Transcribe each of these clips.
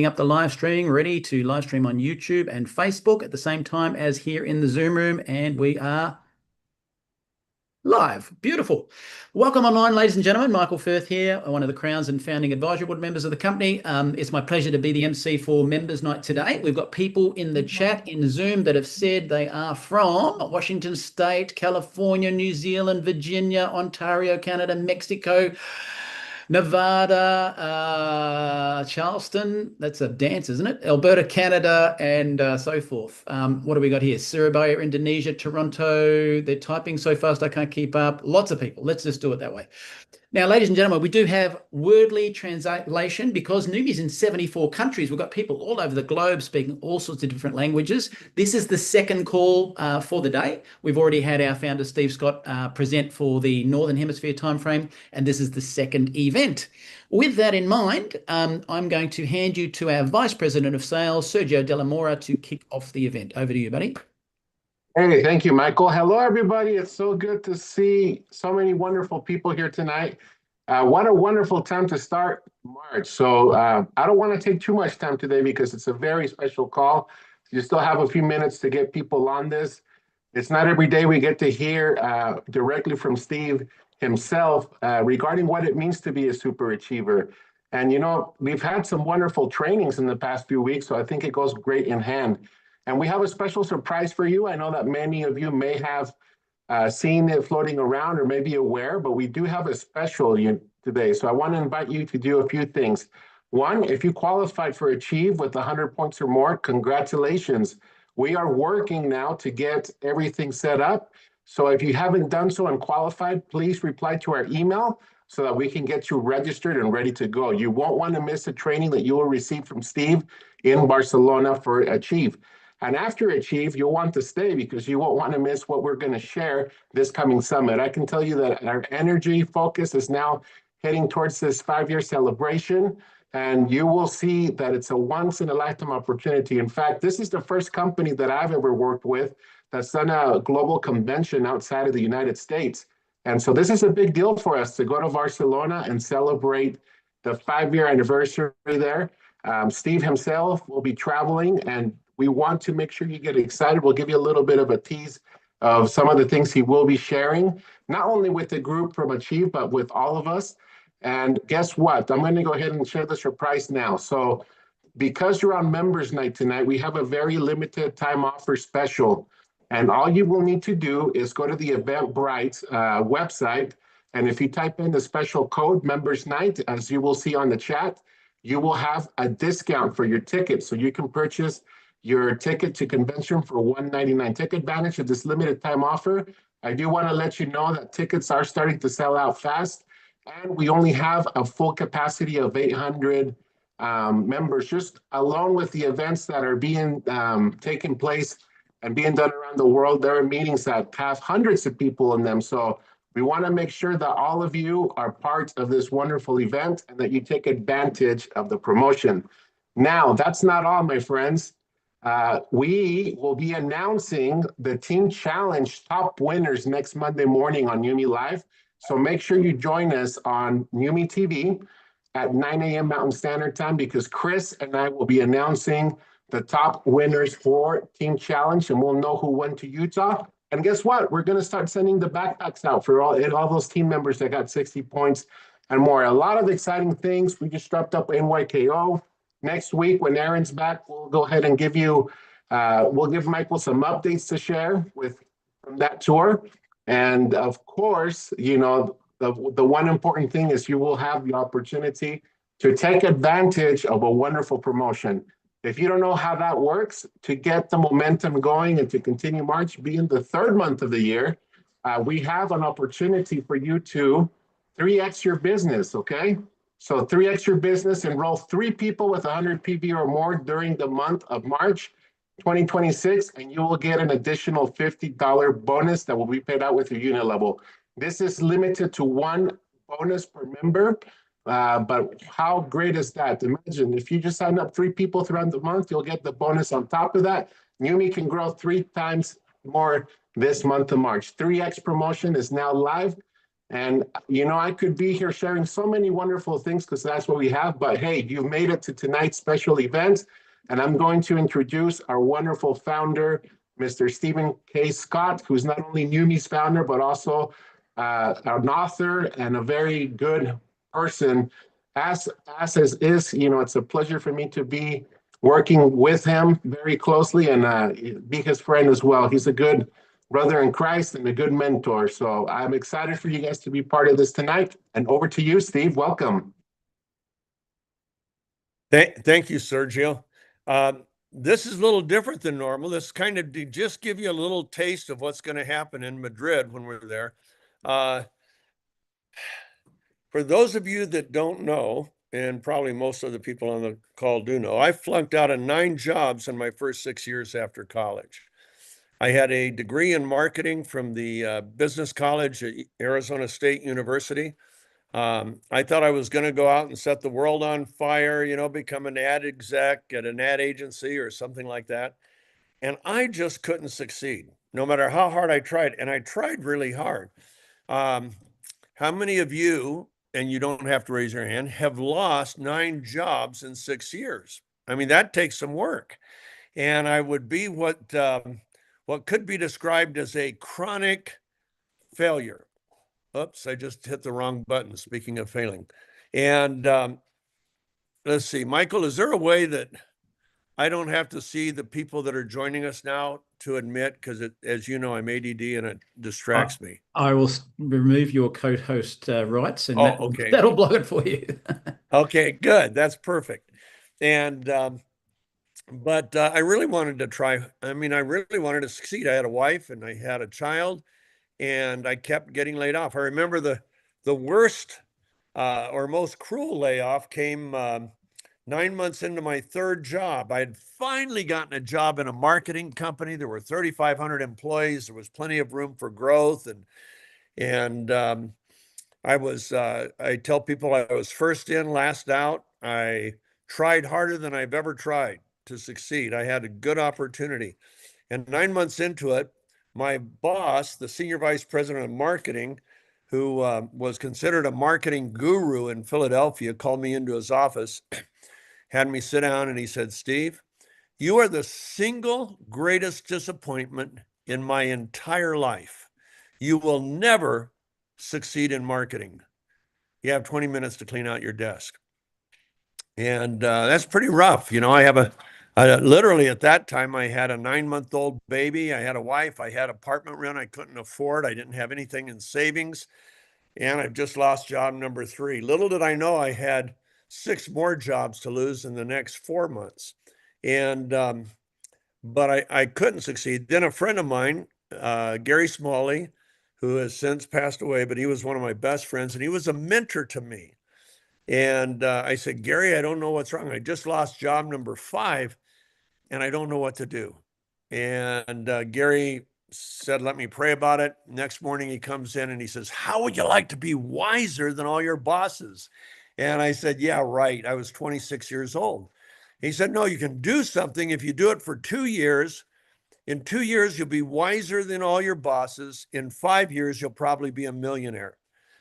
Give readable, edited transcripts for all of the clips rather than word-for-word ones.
Up the live stream, ready to live stream on YouTube and Facebook at the same time as here in the Zoom room, and we are live. Beautiful. Welcome online, ladies and gentlemen. Michael Firth here, one of the Crowns and founding advisory board members of the company. It's my pleasure to be the MC for Members Night today. We've got people in the chat in Zoom that have said they are from Washington State, California, New Zealand, Virginia, Ontario, Canada, Mexico, Nevada, Charleston, that's a dance, isn't it? Alberta, Canada, and so forth. What do we got here? Surabaya, Indonesia, Toronto. They're typing so fast I can't keep up. Lots of people. Let's just do it that way. Now, ladies and gentlemen, we do have wordly translation because Numi's in 74 countries. We've got people all over the globe speaking all sorts of different languages. This is the second call for the day. We've already had our founder, Steve Scott, present for the Northern Hemisphere timeframe, and this is the second event. With that in mind, I'm going to hand you to our Vice President of Sales, Sergio Della Mora, to kick off the event. Over to you, buddy. Hey, thank you, Michael. Hello, everybody. It's so good to see so many wonderful people here tonight. What a wonderful time to start March. So I don't want to take too much time today because it's a very special call. You still have a few minutes to get people on this. It's not every day we get to hear directly from Steve himself regarding what it means to be a super achiever. And, you know, we've had some wonderful trainings in the past few weeks, so I think it goes great in hand. And we have a special surprise for you. I know that many of you may have seen it floating around or maybe aware, but we do have a special today. So I want to invite you to do a few things. One, if you qualified for Achieve with 100 points or more, congratulations. We are working now to get everything set up. So if you haven't done so and qualified, please reply to our email so that we can get you registered and ready to go. You won't want to miss a training that you will receive from Steve in Barcelona for Achieve. And after Achieve, you'll want to stay because you won't want to miss what we're going to share this coming summit. I can tell you that our energy focus is now heading towards this 5-year celebration, and you will see that it's a once-in-a-lifetime opportunity. In fact, this is the first company that I've ever worked with that's done a global convention outside of the United States. And so this is a big deal for us to go to Barcelona and celebrate the 5-year anniversary there. Steve himself will be traveling, and we want to make sure you get excited. We'll give you a little bit of a tease of some of the things he will be sharing, not only with the group from Achieve, but with all of us. And guess what? I'm going to go ahead and share the surprise now. So because you're on Members Night tonight, we have a very limited time offer special. And all you will need to do is go to the Eventbrite website. And if you type in the special code Members Night, as you will see on the chat, you will have a discount for your ticket. So you can purchase your ticket to convention for $199. Take advantage of this limited time offer. I do want to let you know that tickets are starting to sell out fast, and we only have a full capacity of 800 members, just along with the events that are being taking place and being done around the world. There are meetings that have hundreds of people in them. So we want to make sure that all of you are part of this wonderful event and that you take advantage of the promotion. Now, that's not all, my friends. We will be announcing the Team Challenge top winners next Monday morning on Numi Live. So make sure you join us on Numi TV at 9 a.m. Mountain Standard Time, because Chris and I will be announcing the top winners for Team Challenge, and we'll know who went to Utah. And guess what? We're going to start sending the backpacks out for all those team members that got 60 points and more. A lot of exciting things. We just wrapped up NYKO. Next week, when Aaron's back, we'll go ahead and give you, we'll give Michael some updates to share from that tour. And of course, you know, the one important thing is you will have the opportunity to take advantage of a wonderful promotion. If you don't know how that works, to get the momentum going and to continue March, being the 3rd month of the year, we have an opportunity for you to 3x your business, okay? So 3x your business, enroll 3 people with 100 PV or more during the month of March 2026, and you will get an additional $50 bonus that will be paid out with your unit level. This is limited to 1 bonus per member, but how great is that? Imagine if you just sign up 3 people throughout the month, you'll get the bonus on top of that. Numi can grow 3 times more this month of March. 3X promotion is now live. And, you know, I could be here sharing so many wonderful things because that's what we have. But hey, you made it to tonight's special event. And I'm going to introduce our wonderful founder, Mr. Stephen K. Scott, who's not only NUMMI's founder, but also an author and a very good person. As is, you know, it's a pleasure for me to be working with him very closely and be his friend as well. He's a good brother in Christ and a good mentor. So I'm excited for you guys to be part of this tonight. And over to you, Steve. Welcome. Thank you, Sergio. This is a little different than normal. This kind of to just give you a little taste of what's going to happen in Madrid when we're there. For those of you that don't know, and probably most of the people on the call do know, I flunked out of 9 jobs in my first 6 years after college. I had a degree in marketing from the business college at Arizona State University. I thought I was going to go out and set the world on fire, you know, become an ad exec at an ad agency or something like that. And I just couldn't succeed, no matter how hard I tried. And I tried really hard. How many of you, and you don't have to raise your hand, have lost 9 jobs in 6 years? I mean, that takes some work. And I would be what could be described as a chronic failure. Oops, I just hit the wrong button, speaking of failing. And let's see, Michael, is there a way that I don't have to see the people that are joining us now to admit, because as you know, I'm ADD and it distracts me. I will remove your co-host rights and okay. that'll block it for you. Okay, good. That's perfect. And but I really wanted to try. I mean, I really wanted to succeed. I had a wife and I had a child, and I kept getting laid off. I remember the worst or most cruel layoff came 9 months into my 3rd job. I had finally gotten a job in a marketing company. There were 3,500 employees. There was plenty of room for growth, and I tell people I was first in, last out. I tried harder than I've ever tried to succeed. I had a good opportunity. And 9 months into it, my boss, the senior vice president of marketing, who was considered a marketing guru in Philadelphia, called me into his office, had me sit down, and he said, Steve, you are the single greatest disappointment in my entire life. You will never succeed in marketing. You have 20 minutes to clean out your desk. And that's pretty rough. You know, I have literally at that time, I had a 9-month-old baby. I had a wife. I had apartment rent I couldn't afford. I didn't have anything in savings. And I've just lost job number 3. Little did I know I had 6 more jobs to lose in the next 4 months. And, but I couldn't succeed. Then a friend of mine, Gary Smalley, who has since passed away, but he was one of my best friends, and he was a mentor to me. And I said, Gary, I don't know what's wrong. I just lost job number 5, and I don't know what to do. And Gary said, let me pray about it. Next morning, he comes in and he says, how would you like to be wiser than all your bosses? And I said, yeah, right. I was 26 years old. He said, no, you can do something if you do it for 2 years. In 2 years, you'll be wiser than all your bosses. In 5 years, you'll probably be a millionaire.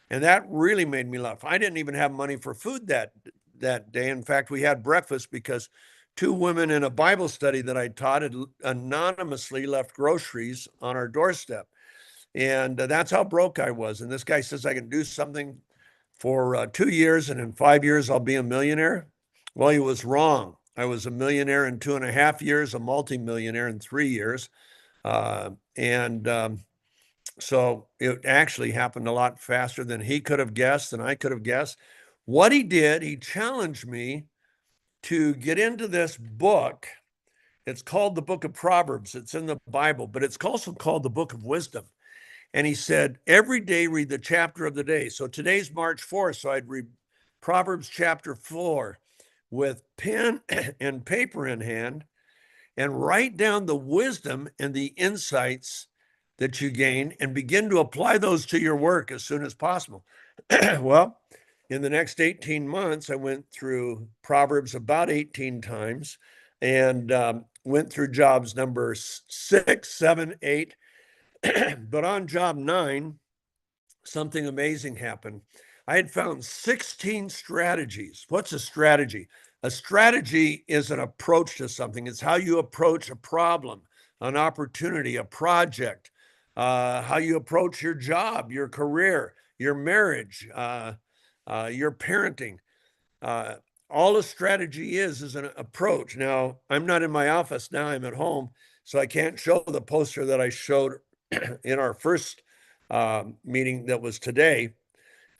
And that really made me laugh. I didn't even have money for food that day. In fact, we had breakfast because 2 women in a Bible study that I taught had anonymously left groceries on our doorstep. And that's how broke I was. And this guy says I can do something for 2 years, and in 5 years, I'll be a millionaire. Well, he was wrong. I was a millionaire in 2.5 years, a multimillionaire in 3 years. So it actually happened a lot faster than he could have guessed, than I could have guessed. What he did, he challenged me to get into this book. It's called the Book of Proverbs. It's in the Bible, but it's also called the Book of Wisdom. And he said, every day read the chapter of the day. So today's March 4th, so I'd read Proverbs chapter 4 with pen and paper in hand and write down the wisdom and the insights that you gain and begin to apply those to your work as soon as possible. Well, in the next 18 months, I went through Proverbs about 18 times and went through jobs number 6, 7, 8. But on job 9, something amazing happened. I had found 16 strategies. What's a strategy? A strategy is an approach to something. It's how you approach a problem, an opportunity, a project, how you approach your job, your career, your marriage, your parenting. All a strategy is an approach. Now, I'm not in my office now, I'm at home, so I can't show the poster that I showed in our first meeting that was today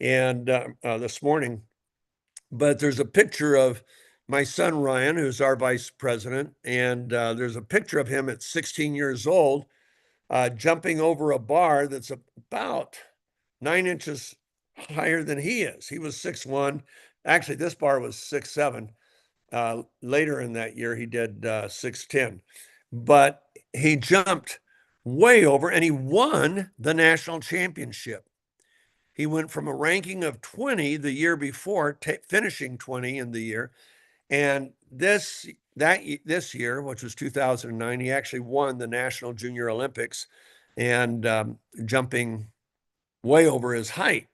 and this morning. But there's a picture of my son, Ryan, who's our vice president. And there's a picture of him at 16 years old, jumping over a bar that's about 9 inches higher than he is. He was 6'1". Actually, this bar was 6'7". Later in that year, he did 6'10". But he jumped way over and he won the national championship. He went from a ranking of 20 the year before, finishing 20 in the year. And this year, which was 2009, he actually won the National Junior Olympics and jumping way over his height.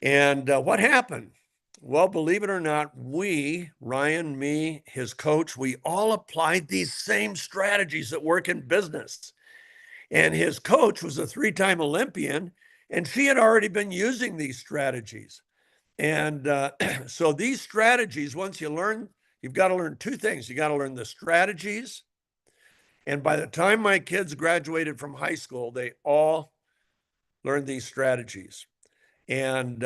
And what happened? Well, believe it or not, we, Ryan, me, his coach, we all applied these same strategies that work in business. And his coach was a 3-time Olympian, and she had already been using these strategies. And so these strategies, once you learn, you've got to learn 2 things. You got to learn the strategies. And by the time my kids graduated from high school, they all learned these strategies. And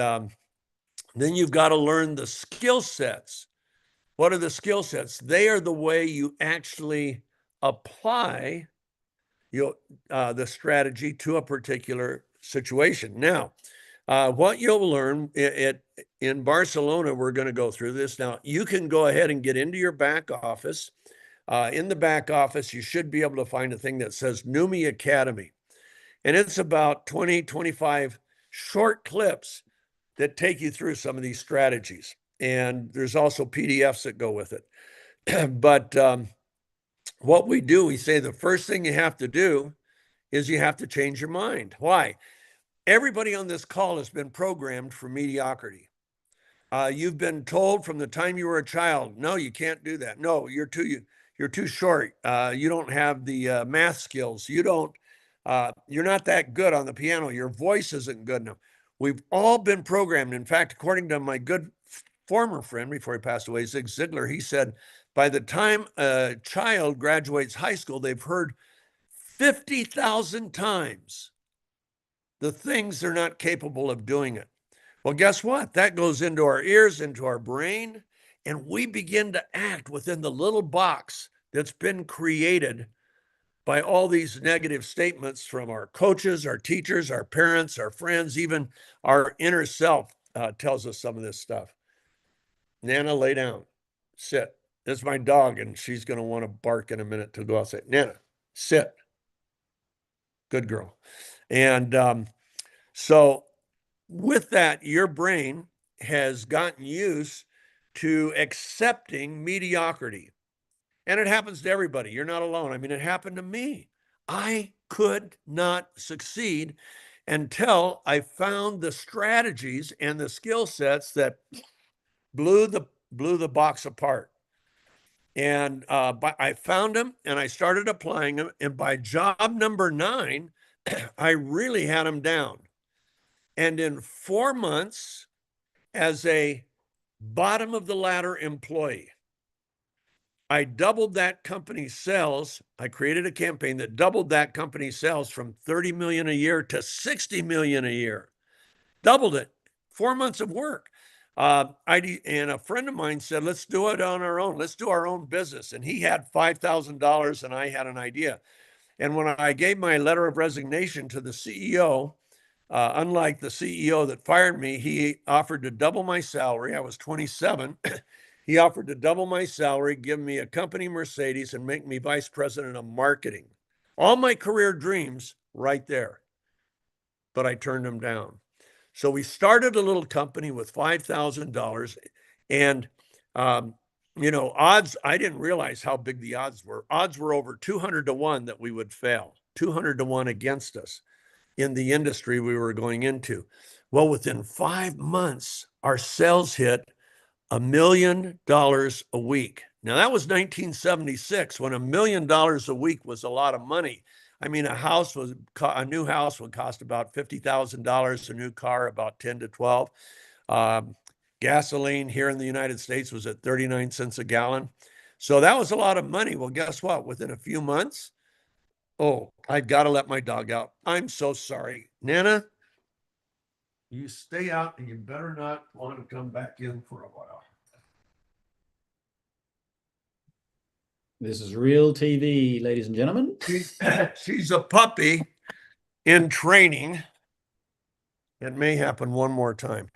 then you've got to learn the skill sets. What are the skill sets? They are the way you actually apply the strategy to a particular situation. Now, what you'll learn in Barcelona, we're going to go through this. Now, you can go ahead and get into your back office. In the back office, you should be able to find a thing that says Numi Academy. And it's about 20, 25 short clips that take you through some of these strategies. And there's also PDFs that go with it. But what we do, we say the first thing you have to do is you have to change your mind. Why? Everybody on this call has been programmed for mediocrity. You've been told from the time you were a child, no, you can't do that. No, you're too short. You don't have the math skills. You're not that good on the piano. Your voice isn't good enough. We've all been programmed. In fact, according to my good former friend before he passed away, Zig Ziglar, he said, by the time a child graduates high school, they've heard 50,000 times the things they're not capable of doing it. Well, guess what? That goes into our ears, into our brain, and we begin to act within the little box that's been created by all these negative statements from our coaches, our teachers, our parents, our friends, even our inner self tells us some of this stuff. Nana, lay down, sit. This is my dog, and she's going to want to bark in a minute to go outside. Nana, sit. Good girl. And so with that, your brain has gotten used to accepting mediocrity. And it happens to everybody. You're not alone. I mean, it happened to me. I could not succeed until I found the strategies and the skill sets that blew the box apart. And I found them and I started applying them. And by job number 9, I really had them down. And in 4 months, as a bottom of the ladder employee, I doubled that company's sales. I created a campaign that doubled that company's sales from 30 million a year to 60 million a year. Doubled it. 4 months of work. And a friend of mine said, let's do it on our own. Let's do our own business. And he had $5,000 and I had an idea. And when I gave my letter of resignation to the CEO, unlike the CEO that fired me, he offered to double my salary. I was 27. He offered to double my salary, give me a company Mercedes, and make me vice president of marketing. All my career dreams right there. But I turned them down. So we started a little company with $5,000. And, odds, I didn't realize how big the odds were. Odds were over 200 to 1 that we would fail, 200 to 1 against us. in the industry we were going into. Well, within 5 months, our sales hit $1 million a week. Now, that was 1976 when $1 million a week was a lot of money. I mean, a new house would cost about $50,000, a new car about 10 to 12. Gasoline here in the United States was at 39 cents a gallon. So that was a lot of money. Well, guess what? Within a few months, oh, I've got to let my dog out. I'm so sorry. Nana, you stay out and you better not want to come back in for a while. This is real TV, ladies and gentlemen. She's a puppy in training. It may happen one more time.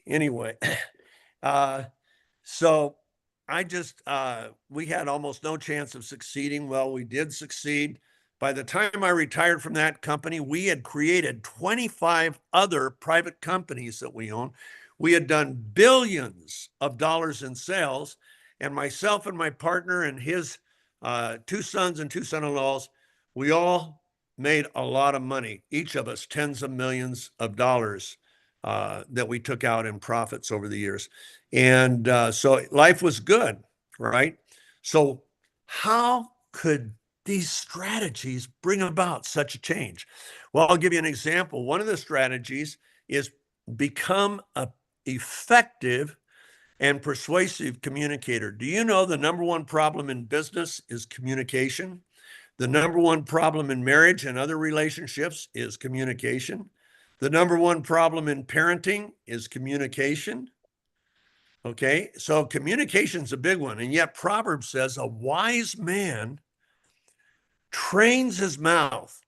Anyway, so we had almost no chance of succeeding. Well, we did succeed. By the time I retired from that company, we had created 25 other private companies that we own. We had done billions of dollars in sales, and myself and my partner and his 2 sons and 2 son-in-laws, we all made a lot of money, each of us tens of millions of dollars that we took out in profits over the years. And so life was good, right? So how could these strategies bring about such a change? Well, I'll give you an example. One of the strategies is become an effective and persuasive communicator. Do you know the number one problem in business is communication? The number one problem in marriage and other relationships is communication. The number one problem in parenting is communication. Okay, so communication's a big one. And yet Proverbs says a wise man trains his mouth.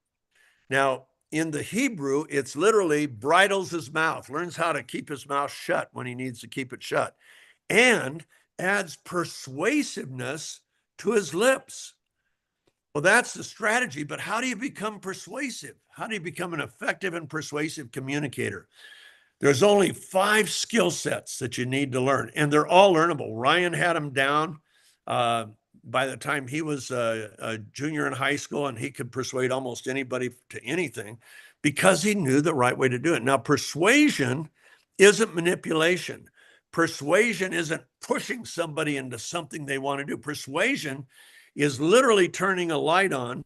Now, in the Hebrew, it's literally bridles his mouth, learns how to keep his mouth shut when he needs to keep it shut, and adds persuasiveness to his lips. Well, that's the strategy, but how do you become persuasive? How do you become an effective and persuasive communicator? There's only 5 skill sets that you need to learn, and they're all learnable. Ryan had them down by the time he was a junior in high school, and he could persuade almost anybody to anything because he knew the right way to do it. Now, persuasion isn't manipulation. Persuasion isn't pushing somebody into something they want to do. Persuasion is literally turning a light on.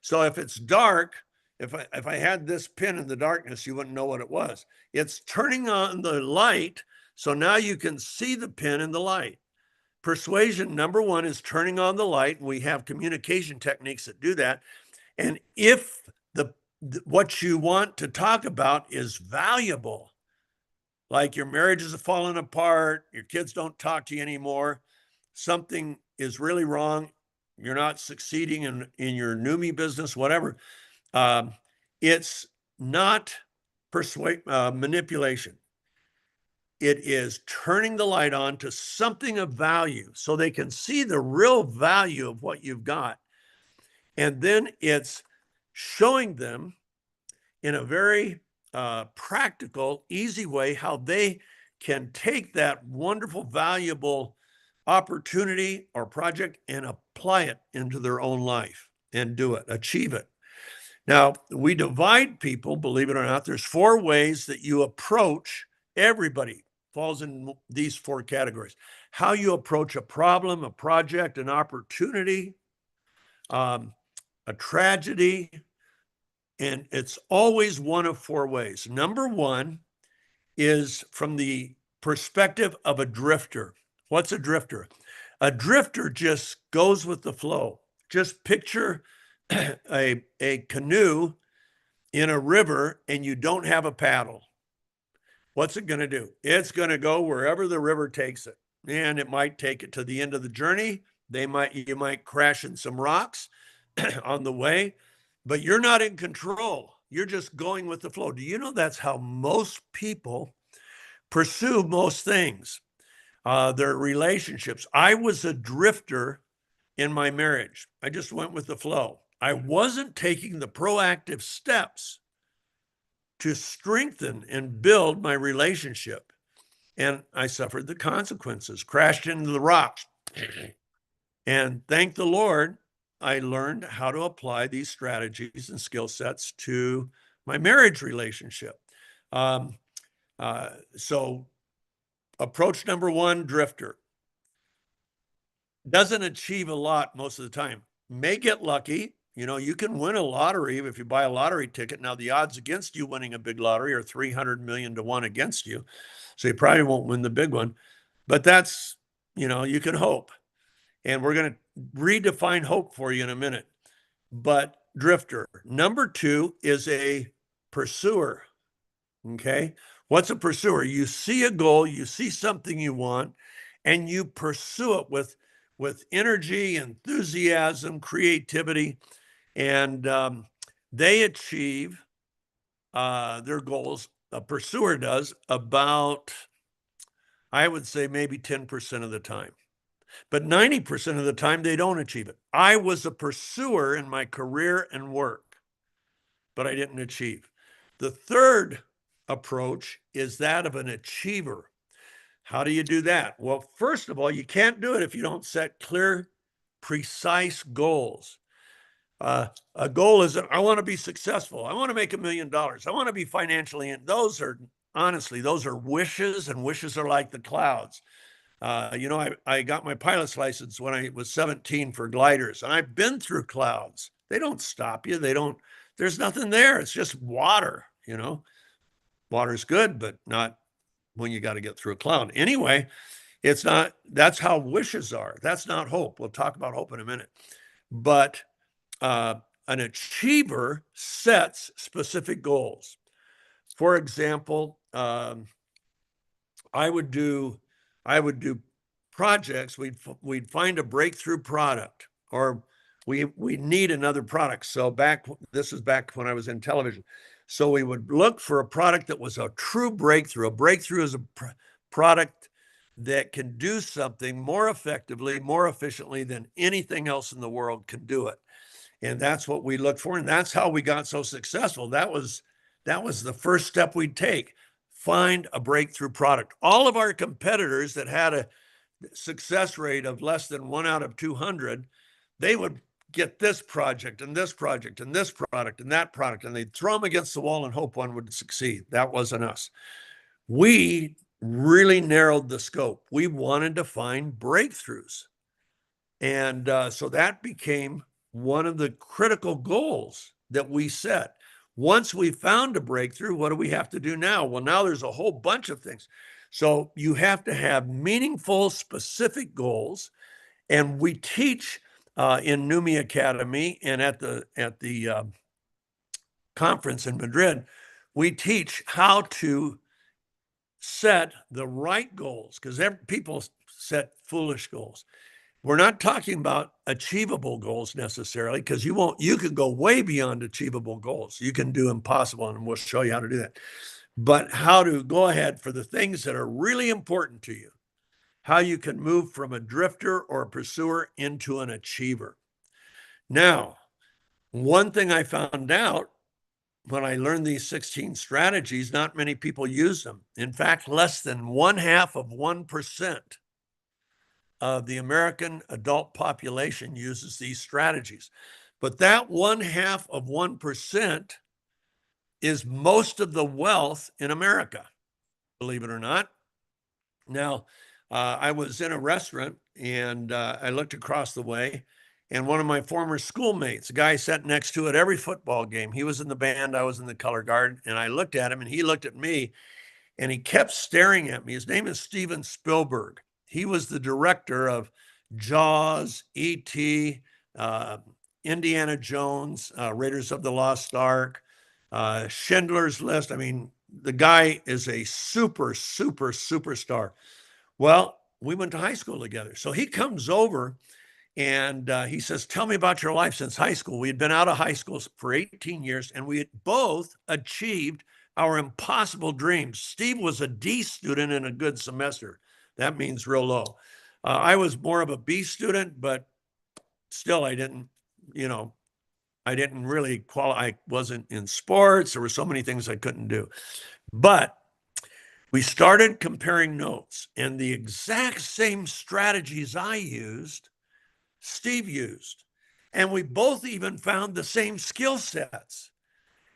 So if it's dark, if I had this pin in the darkness, you wouldn't know what it was. It's turning on the light, so now you can see the pin in the light. Persuasion, number one, is turning on the light, and we have communication techniques that do that. And if what you want to talk about is valuable, like your marriage is falling apart, your kids don't talk to you anymore, something is really wrong, you're not succeeding in your NUMMI business, whatever, it's not manipulation. It is turning the light on to something of value so they can see the real value of what you've got. And then it's showing them in a very practical, easy way how they can take that wonderful, valuable opportunity or project and apply it into their own life and do it, achieve it. Now, we divide people, believe it or not. There's 4 ways that you approach everybody. Falls in these 4 categories. How you approach a problem, a project, an opportunity, a tragedy, and it's always one of 4 ways. Number 1 is from the perspective of a drifter. What's a drifter? A drifter just goes with the flow. Just picture a canoe in a river and you don't have a paddle. What's it going to do? It's going to go wherever the river takes it. And it might take it to the end of the journey. You might crash in some rocks on the way, but you're not in control. You're just going with the flow. Do you know that's how most people pursue most things? Their relationships. I was a drifter in my marriage. I just went with the flow. I wasn't taking the proactive steps to strengthen and build my relationship. And I suffered the consequences, crashed into the rocks. And thank the Lord, I learned how to apply these strategies and skill sets to my marriage relationship. So approach number one, drifter. Doesn't achieve a lot most of the time. May get lucky. You know, you can win a lottery if you buy a lottery ticket. Now, the odds against you winning a big lottery are 300 million to 1 against you. So you probably won't win the big one. But that's, you know, you can hope. And we're going to redefine hope for you in a minute. But drifter. Number two is a pursuer. Okay. What's a pursuer? You see a goal, you see something you want, and you pursue it with energy, enthusiasm, creativity, and they achieve their goals. A pursuer does about, I would say, maybe 10% of the time. But 90% of the time, they don't achieve it. I was a pursuer in my career and work, but I didn't achieve. The third approach is that of an achiever. How do you do that? Well, first of all, you can't do it if you don't set clear, precise goals. A goal is, I want to be successful. I want to make $1 million. I want to be financially in. Those are, honestly, those are wishes, and wishes are like the clouds. You know, I got my pilot's license when I was 17 for gliders, and I've been through clouds. They don't stop you. There's nothing there. It's just water, you know. Water's good, but not when you got to get through a cloud. Anyway, it's not, that's how wishes are. That's not hope. We'll talk about hope in a minute. But an achiever sets specific goals. For example, I would do projects. We'd find a breakthrough product, or we need another product. So this is back when I was in television. So we would look for a product that was a true breakthrough. A breakthrough is a product that can do something more effectively, more efficiently than anything else in the world can do it. And that's what we looked for. And that's how we got so successful. That was the first step we'd take. Find a breakthrough product. All of our competitors that had a success rate of less than 1 out of 200, they would get this project and this project and this product and that product, and they'd throw them against the wall and hope one would succeed. That wasn't us. We really narrowed the scope. We wanted to find breakthroughs. And so that became one of the critical goals that we set. Once we found a breakthrough, what do we have to do now? Well, now there's a whole bunch of things. So you have to have meaningful, specific goals. And we teach in NUMMI Academy and at the conference in Madrid, we teach how to set the right goals, because people set foolish goals. We're not talking about achievable goals necessarily, because you can go way beyond achievable goals. You can do impossible, and we'll show you how to do that. But how to go ahead for the things that are really important to you, how you can move from a drifter or a pursuer into an achiever. Now, one thing I found out when I learned these 16 strategies, not many people use them. In fact, less than 0.5% of the American adult population uses these strategies. But that 0.5% is most of the wealth in America, believe it or not. Now, I was in a restaurant and I looked across the way, and one of my former schoolmates, a guy sat next to at every football game. He was in the band, I was in the color guard, and I looked at him and he looked at me, and he kept staring at me. His name is Steven Spielberg. He was the director of Jaws, E.T., Indiana Jones, Raiders of the Lost Ark, Schindler's List. I mean, the guy is a superstar. Well, we went to high school together. So he comes over and he says, tell me about your life since high school. We had been out of high school for 18 years, and we had both achieved our impossible dreams. Steve was a D student in a good semester. That means real low. I was more of a B student, but still I didn't really qualify. I wasn't in sports. There were so many things I couldn't do. But we started comparing notes, and the exact same strategies I used, Steve used. And we both even found the same skill sets.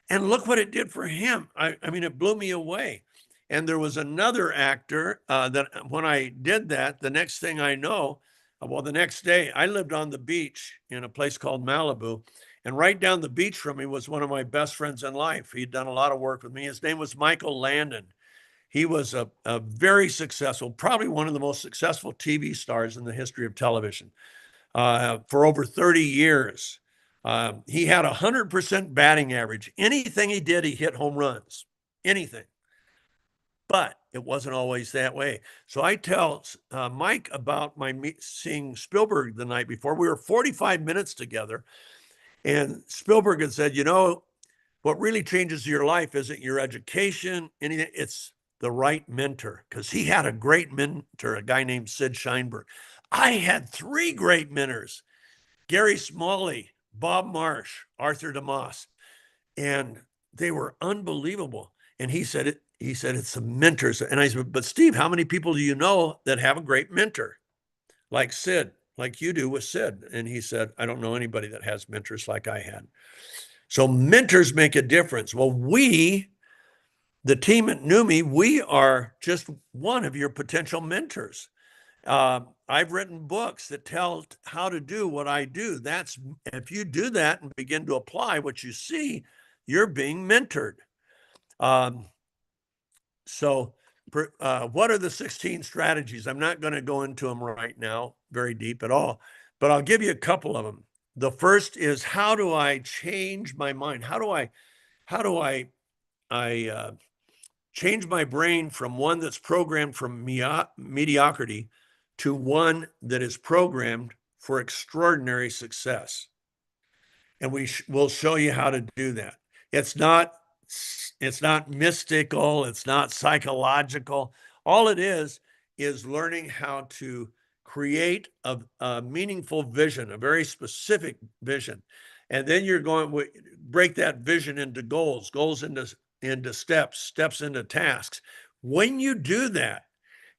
And look what it did for him. I mean, it blew me away. And there was another actor that when I did that, the next thing I know, well, the next day I lived on the beach in a place called Malibu. And right down the beach from me was one of my best friends in life. He'd done a lot of work with me. His name was Michael Landon. He was a very successful, probably one of the most successful TV stars in the history of television for over 30 years. He had 100% batting average. Anything he did, he hit home runs, anything. But it wasn't always that way. So I tell Mike about seeing Spielberg the night before. We were 45 minutes together. And Spielberg had said, you know, what really changes your life isn't your education, anything. It's the right mentor. Because he had a great mentor, a guy named Sid Sheinberg. I had 3 great mentors: Gary Smalley, Bob Marsh, Arthur DeMoss, and they were unbelievable. And he said it's the mentors. And I said, but Steve, how many people do you know that have a great mentor like Sid, like you do with Sid? And he said, I don't know anybody that has mentors like I had. So mentors make a difference. Well, the team at NUMMI, we are just one of your potential mentors. I've written books that tell how to do what I do. That's, if you do that and begin to apply what you see, you're being mentored. So what are the 16 strategies? I'm not going to go into them right now very deep at all, but I'll give you a couple of them. The first is, how do I change my mind? How do I change my brain from one that's programmed for mediocrity to one that is programmed for extraordinary success? And we'll show you how to do that. It's not mystical. It's not psychological. All it is learning how to create a meaningful vision, a very specific vision. And then you're going to break that vision into goals into steps into tasks. When you do that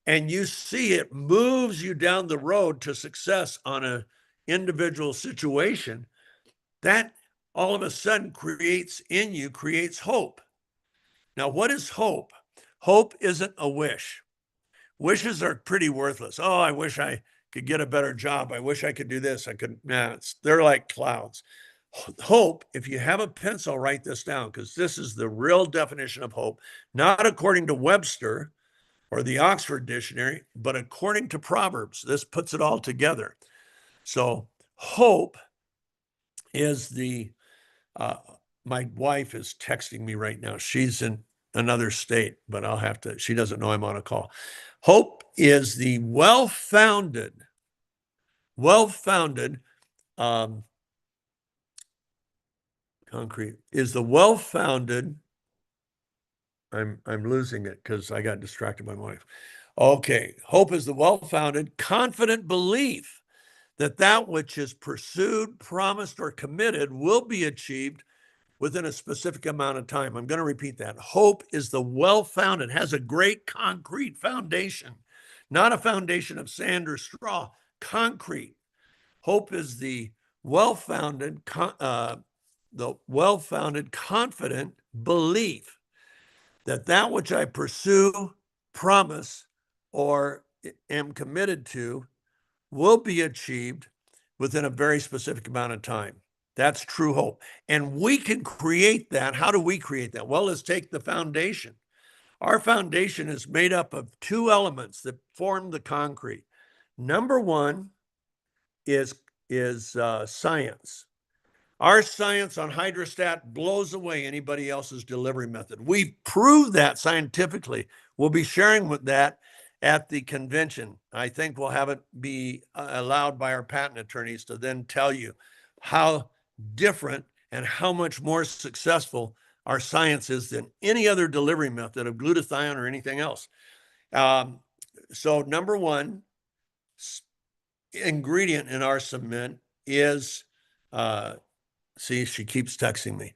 and you see it moves you down the road to success on an individual situation, that all of a sudden creates hope. Now, what is hope? Hope isn't a wish. Wishes are pretty worthless. Oh, I wish I could get a better job. I wish I could do this. They're like clouds. Hope, if you have a pencil, write this down, because this is the real definition of hope, not according to Webster or the Oxford Dictionary, but according to Proverbs. This puts it all together. So hope is my wife is texting me right now. She's in another state, but she doesn't know I'm on a call. Hope is the well-founded, concrete is the well-founded, I'm losing it because I got distracted by my wife. Okay, hope is the well-founded, confident belief that which is pursued, promised, or committed will be achieved within a specific amount of time. I'm going to repeat that. Hope is the well-founded, has a great concrete foundation, not a foundation of sand or straw, concrete. Hope is the well-founded, confident belief that which I pursue, promise, or am committed to will be achieved within a very specific amount of time. That's true hope. And we can create that. How do we create that? Well, let's take the foundation. Our foundation is made up of 2 elements that form the concrete. Number 1 is science. Our science on hydrostat blows away anybody else's delivery method. We've proved that scientifically. We'll be sharing with that at the convention. I think we'll have it be allowed by our patent attorneys to then tell you how different and how much more successful our science is than any other delivery method of glutathione or anything else. So number 1 ingredient in our cement is, see, she keeps texting me.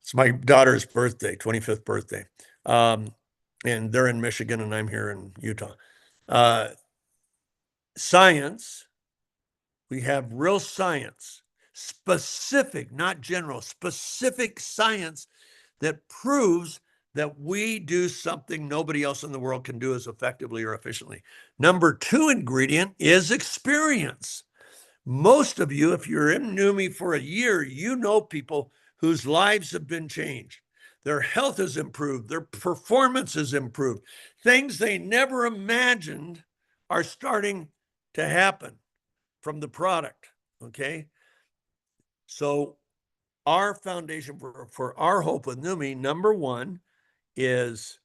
It's my daughter's birthday, 25th birthday. And they're in Michigan and I'm here in Utah. Science, we have real science, specific, not general, specific science that proves that we do something nobody else in the world can do as effectively or efficiently. Number 2 ingredient is experience. Most of you, if you're in NUMMI for a year, you know people whose lives have been changed. Their health has improved. Their performance has improved. Things they never imagined are starting to happen from the product, okay? So our foundation for our hope with NUMMI, number 1 is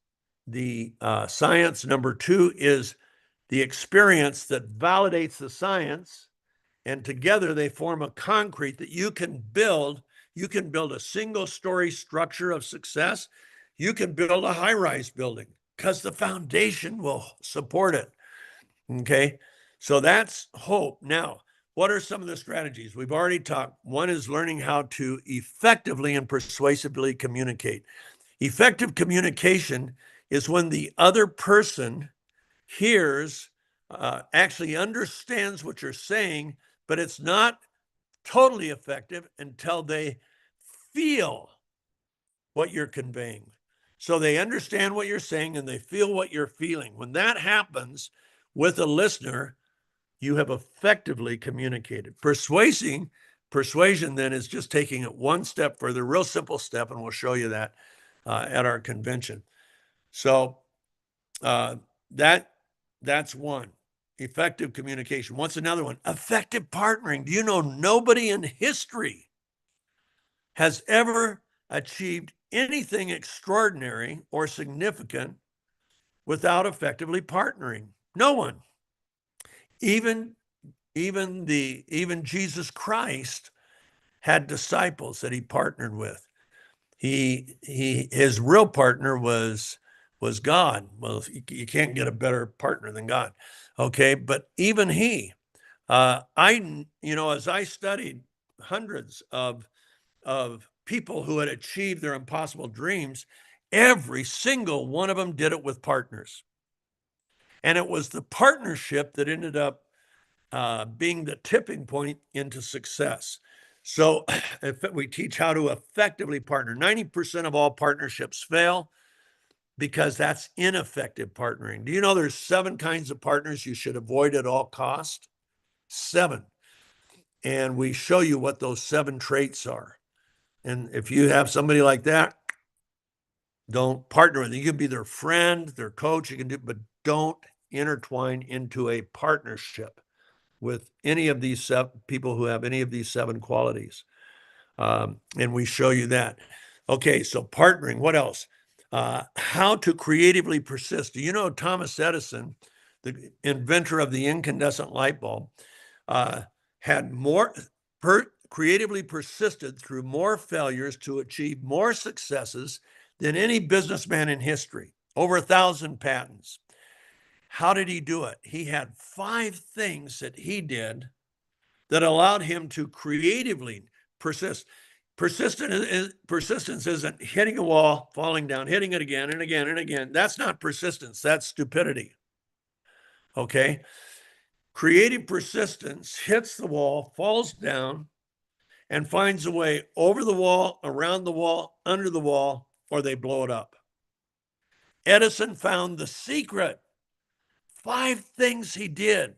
the science. Number 2 is the experience that validates the science. And together they form a concrete that you can build. You can build a single-story structure of success. You can build a high-rise building because the foundation will support it. Okay, so that's hope. Now, what are some of the strategies? We've already talked. One is learning how to effectively and persuasively communicate. Effective communication is when the other person hears, actually understands what you're saying, but it's not totally effective until they feel what you're conveying. So they understand what you're saying and they feel what you're feeling. When that happens with a listener, you have effectively communicated. Persuasion then is just taking it one step further, real simple step, and we'll show you that at our convention. So that's one. Effective communication. What's another one? Effective partnering. Do you know nobody in history has ever achieved anything extraordinary or significant without effectively partnering? No one. Even Jesus Christ had disciples that he partnered with. His real partner was God. Well, you can't get a better partner than God. Okay, but even he, as I studied hundreds of people who had achieved their impossible dreams, every single one of them did it with partners. And it was the partnership that ended up being the tipping point into success. So if we teach how to effectively partner, 90% of all partnerships fail because that's ineffective partnering. Do you know there's 7 kinds of partners you should avoid at all cost? 7. And we show you what those 7 traits are. And if you have somebody like that, don't partner with them. You can be their friend, their coach, but don't intertwine into a partnership with any of these people who have any of these 7 qualities. And we show you that. Okay, so partnering, what else? How to creatively persist. Do you know Thomas Edison, the inventor of the incandescent light bulb, had creatively persisted through more failures to achieve more successes than any businessman in history, over 1,000 patents. How did he do it? He had 5 things that he did that allowed him to creatively persist. Persistence isn't hitting a wall, falling down, hitting it again and again and again. That's not persistence. That's stupidity. Okay? Creative persistence hits the wall, falls down, and finds a way over the wall, around the wall, under the wall, or they blow it up. Edison found the secret. 5 things he did.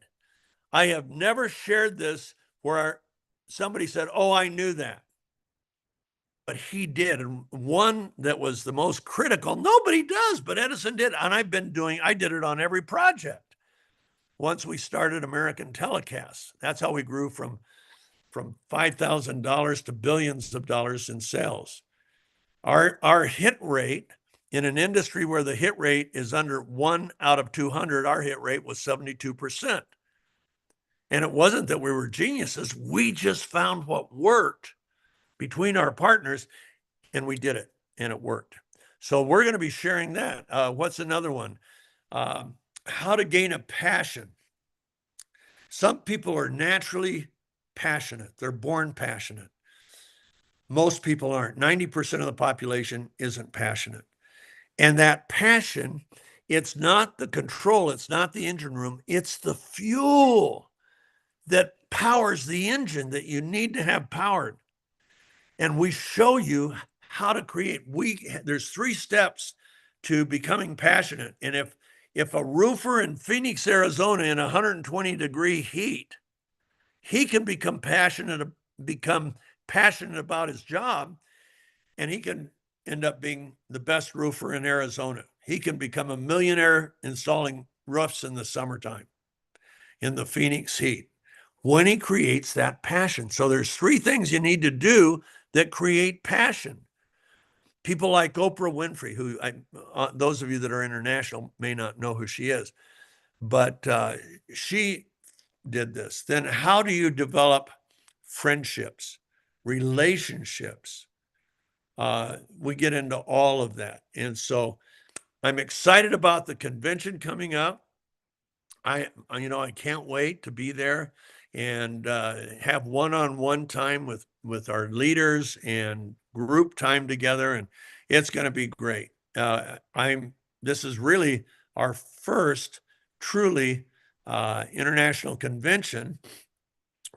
I have never shared this where somebody said, oh, I knew that. But he did. And one that was the most critical, nobody does, but Edison did. And I did it on every project. Once we started American Telecasts, that's how we grew from $5,000 to billions of dollars in sales. Our hit rate in an industry where the hit rate is under 1 out of 200, our hit rate was 72%. And it wasn't that we were geniuses. We just found what worked between our partners, and we did it, and it worked. So we're going to be sharing that. What's another one? How to gain a passion. Some people are naturally passionate. They're born passionate. Most people aren't. 90% of the population isn't passionate. And that passion, it's not the control, it's not the engine room, it's the fuel that powers the engine that you need to have powered. And we show you how to create. There's 3 steps to becoming passionate. And if a roofer in Phoenix, Arizona in 120-degree heat, he can become passionate about his job, and he can end up being the best roofer in Arizona. He can become a millionaire installing roofs in the summertime in the Phoenix heat when he creates that passion. So there's 3 things you need to do that create passion. People like Oprah Winfrey, who those of you that are international may not know who she is, but she did this. Then how do you develop friendships, relationships? We get into all of that. And so I'm excited about the convention coming up. I can't wait to be there and have one-on-one time with our leaders and group time together, and it's going to be great. This is really our first truly international convention.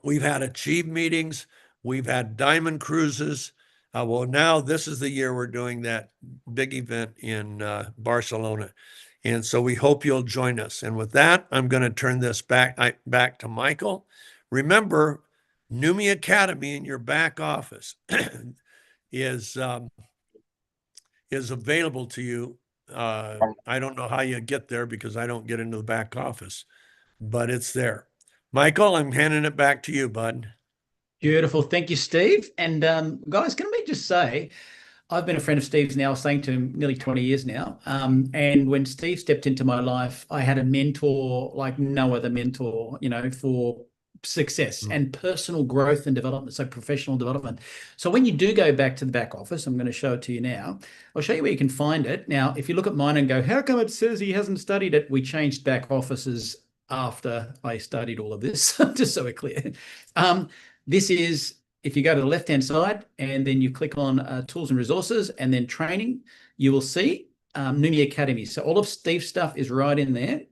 We've had Achieve meetings, we've had Diamond Cruises. Well, now this is the year we're doing that big event in Barcelona. And so we hope you'll join us. And with that, I'm going to turn this back to Michael. Remember, NUMMI Academy in your back office is available to you. I don't know how you get there because I don't get into the back office, but it's there. Michael, I'm handing it back to you, bud. Beautiful. Thank you, Steve. And guys, can we just say, I've been a friend of Steve's now, saying to him, nearly 20 years now. And when Steve stepped into my life, I had a mentor like no other mentor, for success and personal growth and development, so professional development. So when you do go back to the back office, I'm going to show it to you now. I'll show you where you can find it. Now, if you look at mine and go, how come it says he hasn't studied it? We changed back offices after I studied all of this, just so we're clear. This is, if you go to the left-hand side and then you click on tools and resources and then training, you will see NUMMI Academy. So all of Steve's stuff is right in there.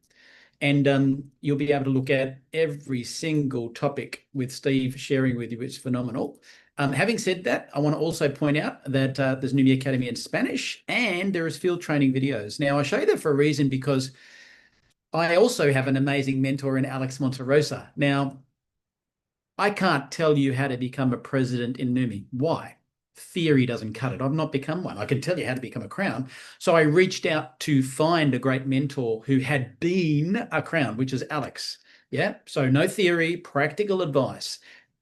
And you'll be able to look at every single topic with Steve sharing with you. It's phenomenal. Having said that, I want to also point out that there's NUMMI Academy in Spanish and there is field training videos. Now, I show you that for a reason because I also have an amazing mentor in Alex Monterosa. Now, I can't tell you how to become a president in NUMMI. Why? Theory doesn't cut it. I've not become one. I can tell you how to become a crown. So I reached out to find a great mentor who had been a crown, which is Alex. Yeah. So no theory, practical advice.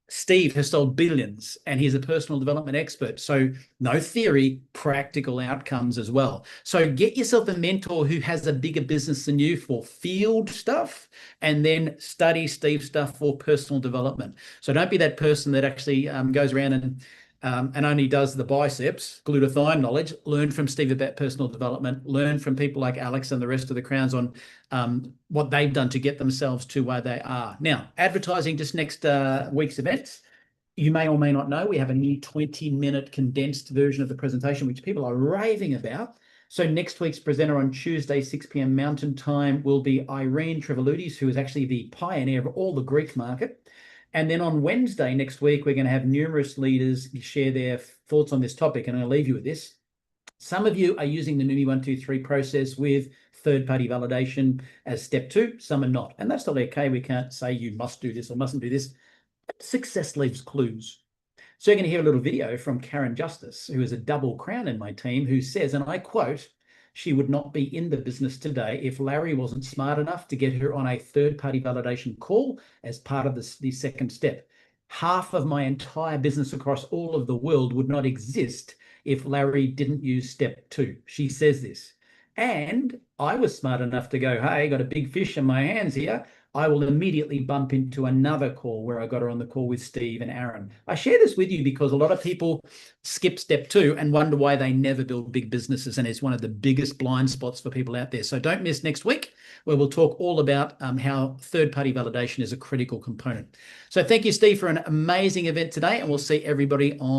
Steve has sold billions and he's a personal development expert. So no theory, practical outcomes as well. So get yourself a mentor who has a bigger business than you for field stuff, and then study Steve's stuff for personal development. So don't be that person that actually goes around and only does the biceps, glutathione knowledge. Learn from Steve about personal development. Learn from people like Alex and the rest of the crowns on what they've done to get themselves to where they are. Now, advertising just next week's events. You may or may not know, we have a new 20-minute condensed version of the presentation, which people are raving about. So next week's presenter on Tuesday, 6 p.m. Mountain Time, will be Irene Treveludis, who is actually the pioneer of all the Greek market. And then on Wednesday next week, we're going to have numerous leaders share their thoughts on this topic. And I'll leave you with this. Some of you are using the NUMMI 1, 2, 3 process with third-party validation as step 2. Some are not. And that's not okay. We can't say you must do this or mustn't do this. Success leaves clues. So you're going to hear a little video from Karen Justice, who is a double crown in my team, who says, and I quote, she would not be in the business today if Larry wasn't smart enough to get her on a third-party validation call as part of the second step. Half of my entire business across all of the world would not exist if Larry didn't use step 2. She says this. And I was smart enough to go, hey, got a big fish in my hands here. I will immediately bump into another call where I got her on the call with Steve and Aaron. I share this with you because a lot of people skip step 2 and wonder why they never build big businesses. And it's one of the biggest blind spots for people out there. So don't miss next week, where we'll talk all about how third-party validation is a critical component. So thank you, Steve, for an amazing event today. And we'll see everybody on